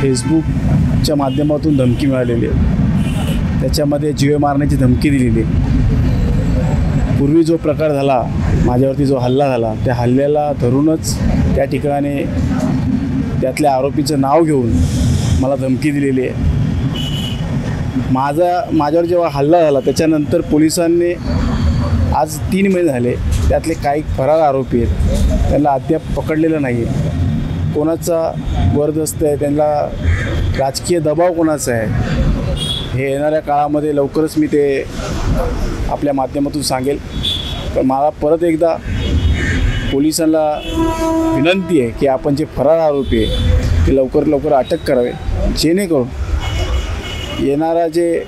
फेसबुकच्या माध्यमातून धमकी मिळालेली आहे। त्याच्यामध्ये जीवे मारण्याची धमकी दिलेली आहे। पूर्वी जो प्रकार झाला, माझ्यावरती जो हल्ला झाला, त्या हल्ल्याला धरूनच त्या ठिकाणी त्यातल्या आरोपीचं नाव घेऊन मला धमकी दिलेली आहे। माझ्यावर जेव्हा हल्ला झाला त्याच्यानंतर पोलिसांनी आज 3 महिने झाले, त्यातले काही फरार आरोपी आहेत, त्यांना अद्याप पकडलेलं नाही आहे। कोणाचा वरदस्त आहे, त्यांना राजकीय दबाव कोणाचा आहे, हे येणाऱ्या काळामध्ये लवकरच मी ते आपल्या माध्यमातून सांगेल। पण मला परत एकदा पोलिसांना विनंती आहे की आपण जे फरार आरोपी आहे ते लवकर अटक करावे, जेणेकरून येणारा जे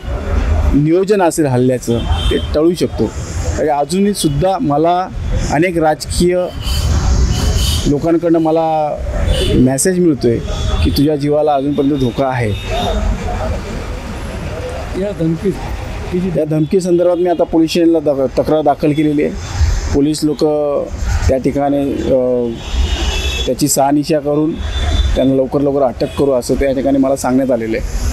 नियोजन असेल हल्ल्याचं ते टळू शकतो। आणि अजूनही सुद्धा मला अनेक राजकीय लोकांकडून मला मेसेज मिळतो आहे की तुझ्या जीवाला अजूनपर्यंत धोका आहे। या धमकी संदर्भात मी आता पोलीस स्टेशनला तक्रार दाखल केलेली आहे। पोलीस लोक त्या ठिकाणी त्याची शहानिशा करून त्यांना लवकर अटक करू असं त्या ठिकाणी मला सांगण्यात आलेलं आहे।